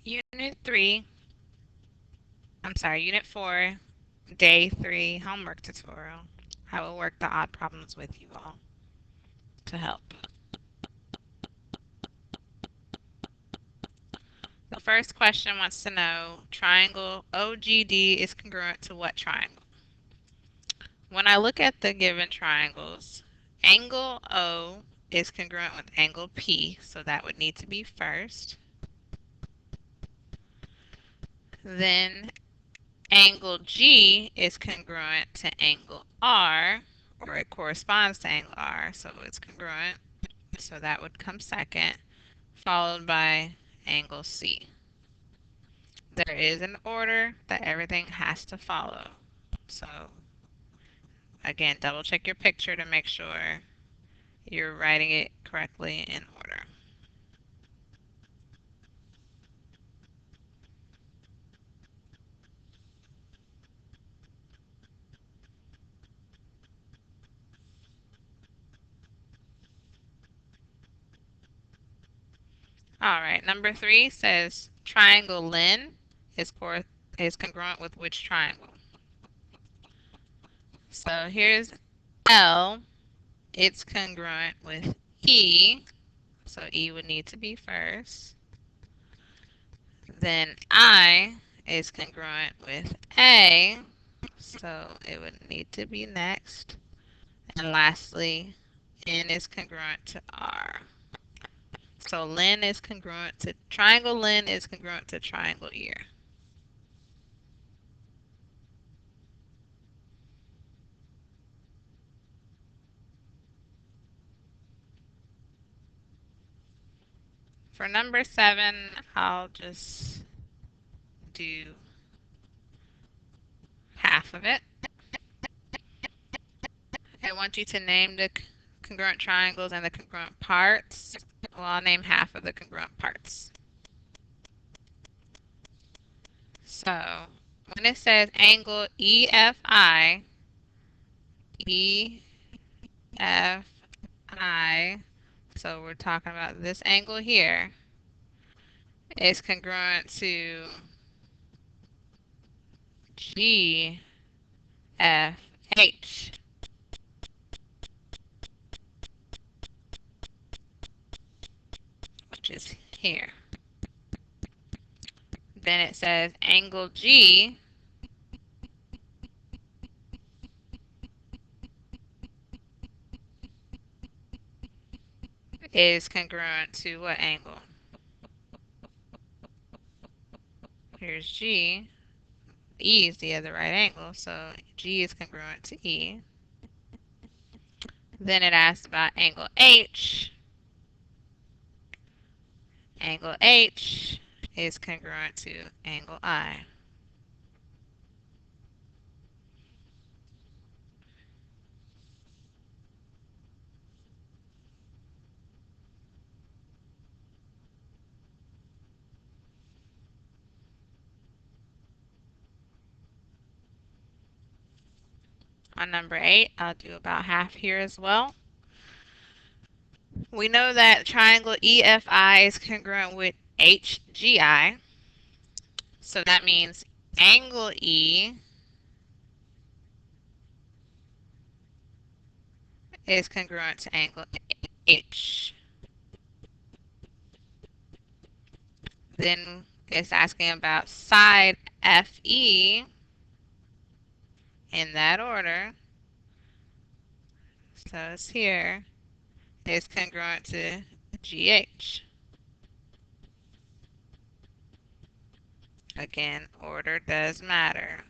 Unit 3, Unit 4, Day 3, homework tutorial. I will work the odd problems with you all to help. The first question wants to know, triangle OGD is congruent to what triangle? When I look at the given triangles, angle O is congruent with angle P, so that would need to be first. Then angle G is congruent to angle R, or it corresponds to angle R, so it's congruent. So that would come second, followed by angle C. There is an order that everything has to follow. So again, double check your picture to make sure you're writing it correctly in order. All right, number 3 says triangle Lin is congruent with which triangle? So here's L. It's congruent with E, so E would need to be first. Then I is congruent with A, so it would need to be next. And lastly, N is congruent to R. So Lin is congruent to triangle Lin is congruent to triangle ear. For number 7, I'll just do half of it. I want you to name the congruent triangles and the congruent parts. Well, I'll name half of the congruent parts. So when it says angle EFI, EFI, so we're talking about this angle here, is congruent to GFH, which is here. Then it says angle G is congruent to what angle? Here's G. E is the other right angle, so G is congruent to E. Then it asks about angle H. Angle H is congruent to angle I. On number 8, I'll do about half here as well. We know that triangle EFI is congruent with HGI. So that means angle E is congruent to angle H. Then it's asking about side FE in that order. So it's here. It's congruent to GH. Again, order does matter.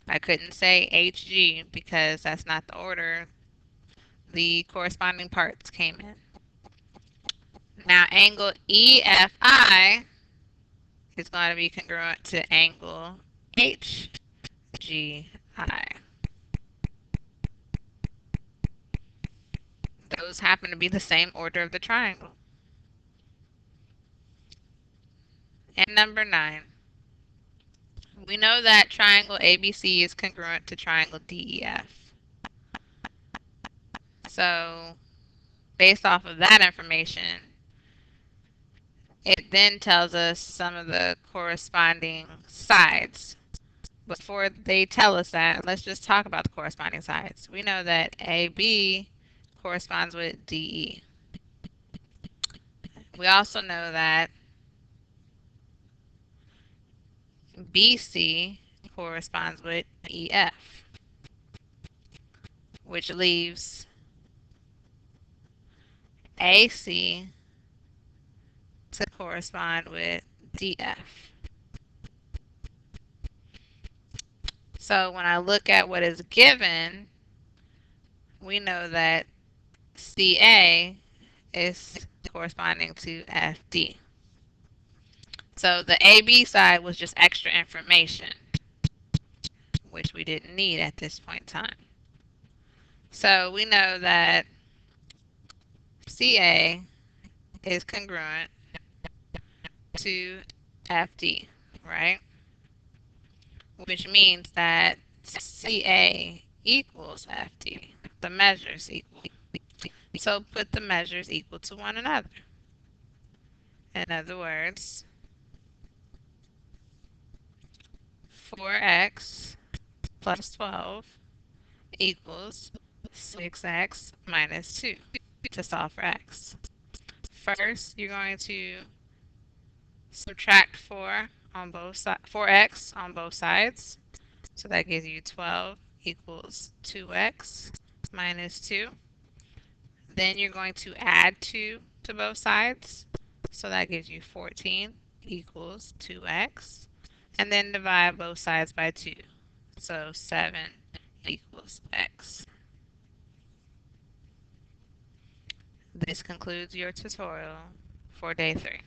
I couldn't say HG because that's not the order the corresponding parts came in. Now angle EFI is going to be congruent to angle HGI. Those happen to be the same order of the triangle. And number 9. We know that triangle ABC is congruent to triangle DEF. So based off of that information, It then tells us some of the corresponding sides. Before they tell us that, let's just talk about the corresponding sides. We know that AB corresponds with DE. We also know that BC corresponds with EF, which leaves AC to correspond with DF. So when I look at what is given, we know that CA is corresponding to FD. So the AB side was just extra information, which we didn't need at this point in time. So we know that CA is congruent to FD, right? Which means that CA equals FD. The measures equal. So put the measures equal to one another. In other words, 4x plus 12 equals 6x minus 2 to solve for x. First, you're going to subtract 4 on both 4x on both sides. So that gives you 12 equals 2x minus 2. Then you're going to add 2 to both sides. So that gives you 14 equals 2x. And then divide both sides by 2. So 7 equals x. This concludes your tutorial for day 3.